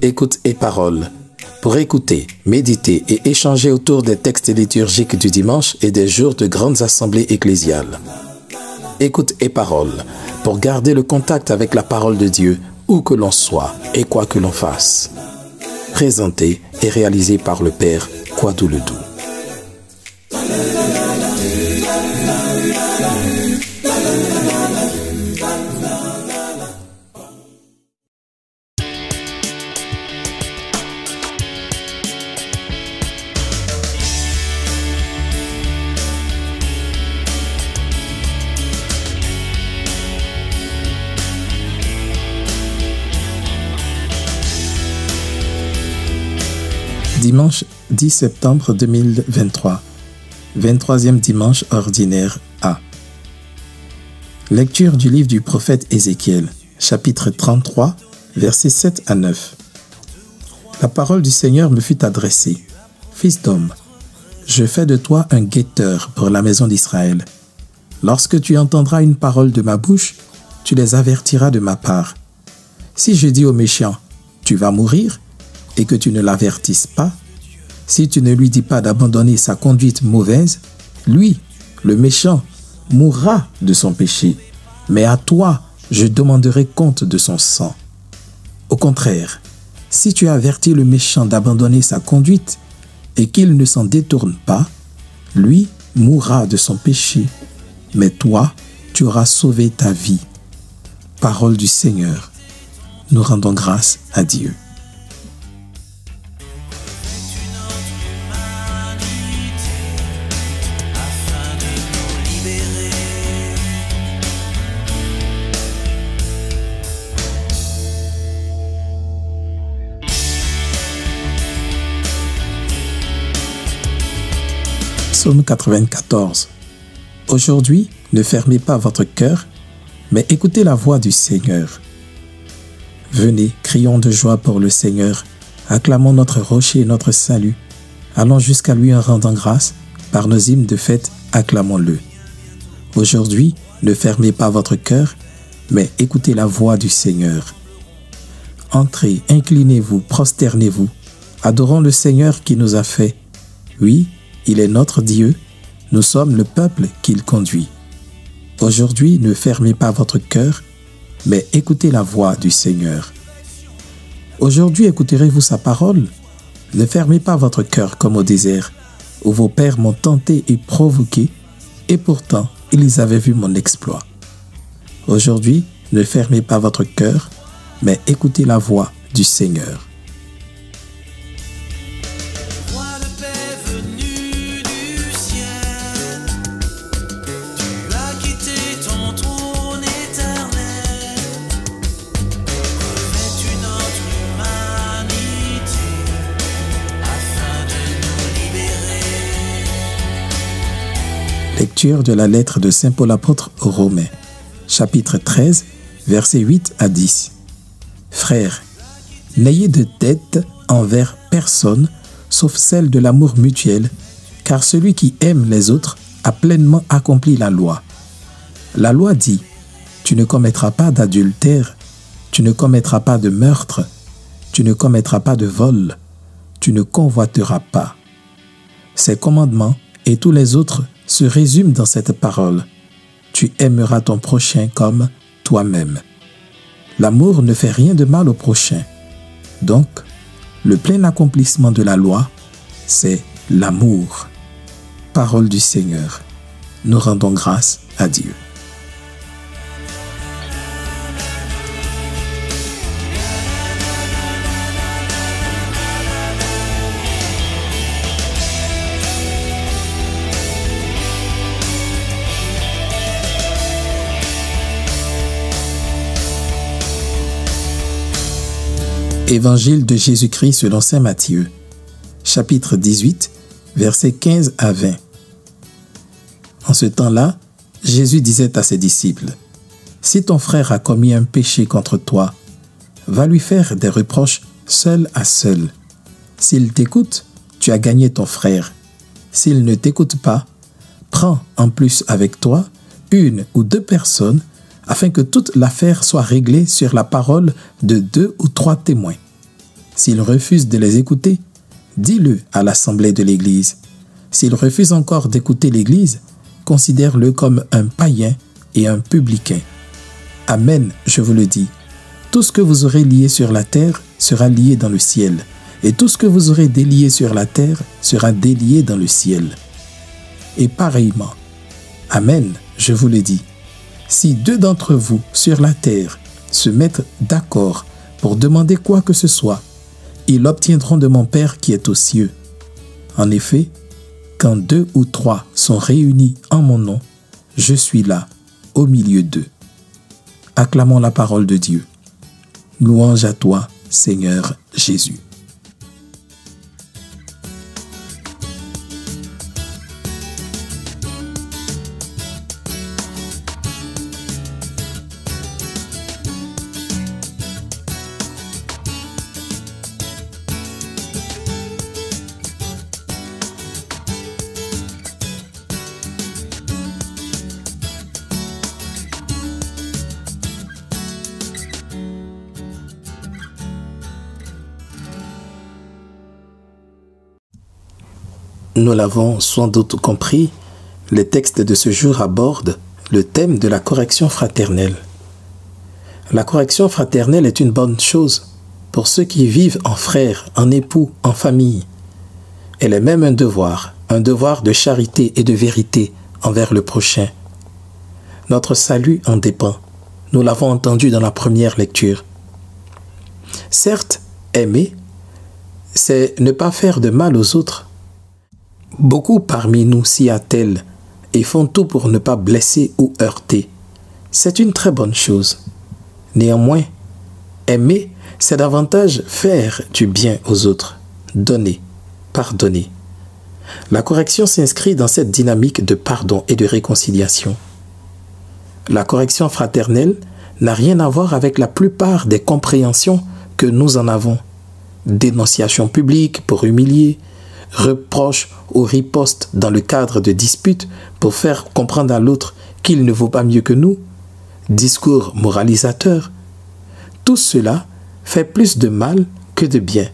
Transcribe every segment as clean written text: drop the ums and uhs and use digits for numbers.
Écoute et parole. Pour écouter, méditer et échanger autour des textes liturgiques du dimanche et des jours de grandes assemblées ecclésiales. Écoute et parole. Pour garder le contact avec la parole de Dieu, où que l'on soit et quoi que l'on fasse. Présenté et réalisé par le Père Kwadou Ledoux. Dimanche 10 septembre 2023, 23e dimanche ordinaire A. Lecture du livre du prophète Ézéchiel, chapitre 33, versets 7 à 9. La parole du Seigneur me fut adressée. Fils d'homme, je fais de toi un guetteur pour la maison d'Israël. Lorsque tu entendras une parole de ma bouche, tu les avertiras de ma part. Si je dis au méchant, tu vas mourir, et que tu ne l'avertisses pas, si tu ne lui dis pas d'abandonner sa conduite mauvaise, lui, le méchant, mourra de son péché, mais à toi, je demanderai compte de son sang. Au contraire, si tu avertis le méchant d'abandonner sa conduite et qu'il ne s'en détourne pas, lui mourra de son péché, mais toi, tu auras sauvé ta vie. Parole du Seigneur. Nous rendons grâce à Dieu. Psaume 94. Aujourd'hui, ne fermez pas votre cœur, mais écoutez la voix du Seigneur. Venez, crions de joie pour le Seigneur, acclamons notre rocher et notre salut. Allons jusqu'à lui en rendant grâce, par nos hymnes de fête, acclamons-le. Aujourd'hui, ne fermez pas votre cœur, mais écoutez la voix du Seigneur. Entrez, inclinez-vous, prosternez-vous, adorons le Seigneur qui nous a fait. Oui, il est notre Dieu, nous sommes le peuple qu'il conduit. Aujourd'hui, ne fermez pas votre cœur, mais écoutez la voix du Seigneur. Aujourd'hui, écouterez-vous sa parole? Ne fermez pas votre cœur comme au désert, où vos pères m'ont tenté et provoqué, et pourtant, ils avaient vu mon exploit. Aujourd'hui, ne fermez pas votre cœur, mais écoutez la voix du Seigneur. Lecture de la lettre de Saint Paul apôtre aux Romains, chapitre 13, versets 8 à 10. Frères, n'ayez de dette envers personne, sauf celle de l'amour mutuel, car celui qui aime les autres a pleinement accompli la loi. La loi dit, tu ne commettras pas d'adultère, tu ne commettras pas de meurtre, tu ne commettras pas de vol, tu ne convoiteras pas. Ces commandements et tous les autres se résume dans cette parole. Tu aimeras ton prochain comme toi-même. L'amour ne fait rien de mal au prochain. Donc, le plein accomplissement de la loi, c'est l'amour. Parole du Seigneur. Nous rendons grâce à Dieu. Évangile de Jésus-Christ selon saint Matthieu, chapitre 18, versets 15 à 20. En ce temps-là, Jésus disait à ses disciples, « Si ton frère a commis un péché contre toi, va lui faire des reproches seul à seul. S'il t'écoute, tu as gagné ton frère. S'il ne t'écoute pas, prends en plus avec toi une ou deux personnes afin que toute l'affaire soit réglée sur la parole de 2 ou 3 témoins. S'il refuse de les écouter, dis-le à l'assemblée de l'Église. S'il refuse encore d'écouter l'Église, considère-le comme un païen et un publicain. Amen, je vous le dis. Tout ce que vous aurez lié sur la terre sera lié dans le ciel, et tout ce que vous aurez délié sur la terre sera délié dans le ciel. Et pareillement, Amen, je vous le dis. Si 2 d'entre vous sur la terre se mettent d'accord pour demander quoi que ce soit, ils l'obtiendront de mon Père qui est aux cieux. En effet, quand 2 ou 3 sont réunis en mon nom, je suis là, au milieu d'eux. Acclamons la parole de Dieu. Louange à toi, Seigneur Jésus. Nous l'avons sans doute compris, le texte de ce jour aborde le thème de la correction fraternelle. La correction fraternelle est une bonne chose pour ceux qui vivent en frères, en époux, en famille. Elle est même un devoir de charité et de vérité envers le prochain. Notre salut en dépend. Nous l'avons entendu dans la première lecture. Certes, aimer, c'est ne pas faire de mal aux autres. Beaucoup parmi nous s'y attellent et font tout pour ne pas blesser ou heurter. C'est une très bonne chose. Néanmoins, aimer, c'est davantage faire du bien aux autres, donner, pardonner. La correction s'inscrit dans cette dynamique de pardon et de réconciliation. La correction fraternelle n'a rien à voir avec la plupart des compréhensions que nous en avons. Dénonciation publique pour humilier, reproches ou ripostes dans le cadre de disputes pour faire comprendre à l'autre qu'il ne vaut pas mieux que nous, discours moralisateurs. Tout cela fait plus de mal que de bien.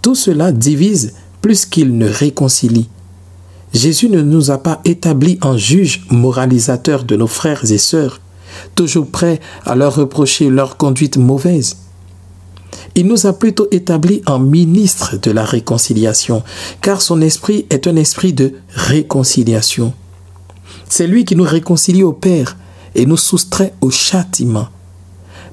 Tout cela divise plus qu'il ne réconcilie. Jésus ne nous a pas établis en juges moralisateurs de nos frères et sœurs, toujours prêts à leur reprocher leur conduite mauvaise. Il nous a plutôt établis en ministres de la réconciliation, car son esprit est un esprit de réconciliation. C'est lui qui nous réconcilie au Père et nous soustrait au châtiment.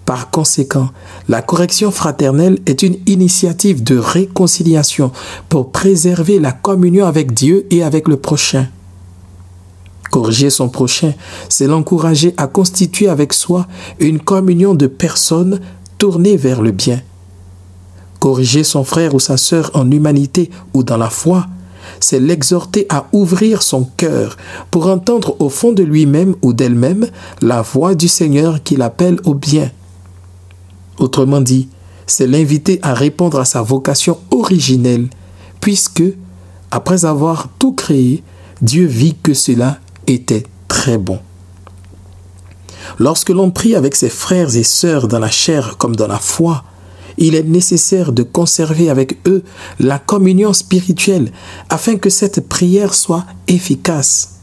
Par conséquent, la correction fraternelle est une initiative de réconciliation pour préserver la communion avec Dieu et avec le prochain. Corriger son prochain, c'est l'encourager à constituer avec soi une communion de personnes tournées vers le bien. Corriger son frère ou sa sœur en humanité ou dans la foi, c'est l'exhorter à ouvrir son cœur pour entendre au fond de lui-même ou d'elle-même la voix du Seigneur qui l'appelle au bien. Autrement dit, c'est l'inviter à répondre à sa vocation originelle, puisque, après avoir tout créé, Dieu vit que cela était très bon. Lorsque l'on prie avec ses frères et sœurs dans la chair comme dans la foi, il est nécessaire de conserver avec eux la communion spirituelle afin que cette prière soit efficace.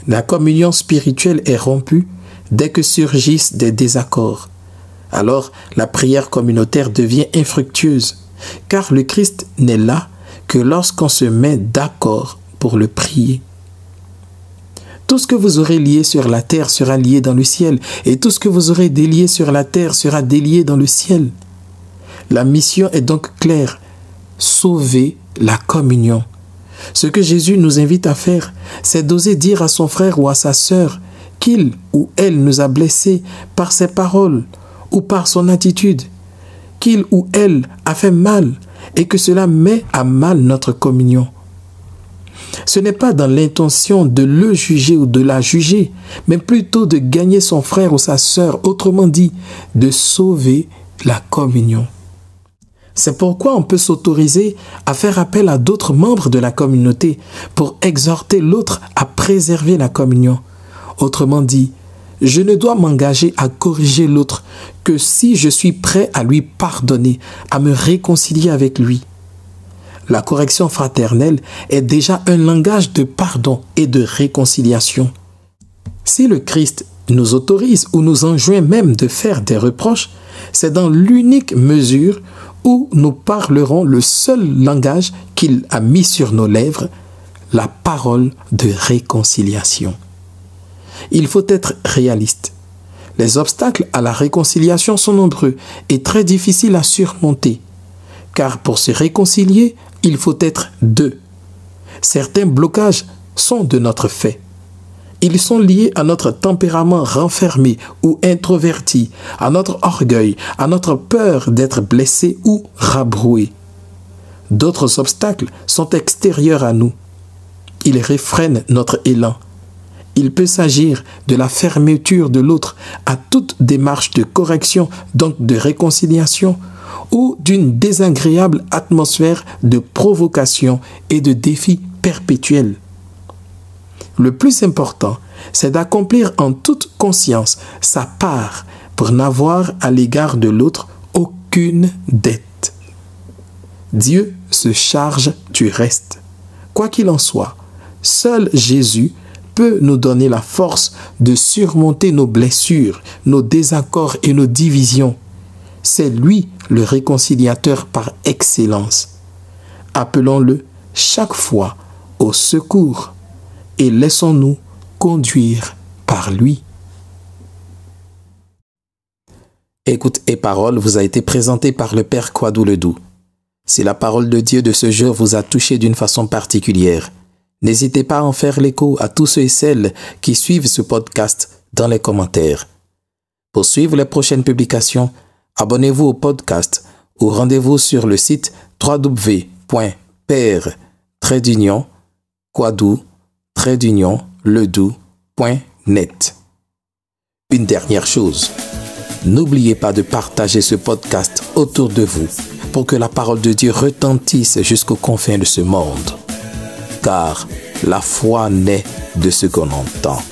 La communion spirituelle est rompue dès que surgissent des désaccords. Alors, la prière communautaire devient infructueuse, car le Christ n'est là que lorsqu'on se met d'accord pour le prier. Tout ce que vous aurez lié sur la terre sera lié dans le ciel, et tout ce que vous aurez délié sur la terre sera délié dans le ciel. La mission est donc claire, sauver la communion. Ce que Jésus nous invite à faire, c'est d'oser dire à son frère ou à sa sœur qu'il ou elle nous a blessés par ses paroles ou par son attitude, qu'il ou elle a fait mal et que cela met à mal notre communion. Ce n'est pas dans l'intention de le juger ou de la juger, mais plutôt de gagner son frère ou sa sœur, autrement dit, de sauver la communion. C'est pourquoi on peut s'autoriser à faire appel à d'autres membres de la communauté pour exhorter l'autre à préserver la communion. Autrement dit, je ne dois m'engager à corriger l'autre que si je suis prêt à lui pardonner, à me réconcilier avec lui. La correction fraternelle est déjà un langage de pardon et de réconciliation. Si le Christ nous autorise ou nous enjoint même de faire des reproches, c'est dans l'unique mesure où nous parlerons le seul langage qu'il a mis sur nos lèvres, la parole de réconciliation. Il faut être réaliste. Les obstacles à la réconciliation sont nombreux et très difficiles à surmonter, car pour se réconcilier, il faut être deux. Certains blocages sont de notre fait. Ils sont liés à notre tempérament renfermé ou introverti, à notre orgueil, à notre peur d'être blessé ou rabroué. D'autres obstacles sont extérieurs à nous. Ils réfrènent notre élan. Il peut s'agir de la fermeture de l'autre à toute démarche de correction, donc de réconciliation, ou d'une désagréable atmosphère de provocation et de défi perpétuel. Le plus important, c'est d'accomplir en toute conscience sa part pour n'avoir à l'égard de l'autre aucune dette. Dieu se charge du reste. Quoi qu'il en soit, seul Jésus peut nous donner la force de surmonter nos blessures, nos désaccords et nos divisions. C'est lui le réconciliateur par excellence. Appelons-le chaque fois au secours et laissons-nous conduire par lui. Écoute et parole vous a été présenté par le Père Kwadou Ledoux. Si la parole de Dieu de ce jour vous a touché d'une façon particulière, n'hésitez pas à en faire l'écho à tous ceux et celles qui suivent ce podcast dans les commentaires. Pour suivre les prochaines publications, abonnez-vous au podcast ou rendez-vous sur le site www.père-kwadou-ledoux.net. Une dernière chose, n'oubliez pas de partager ce podcast autour de vous pour que la parole de Dieu retentisse jusqu'aux confins de ce monde. Car la foi naît de ce qu'on entend.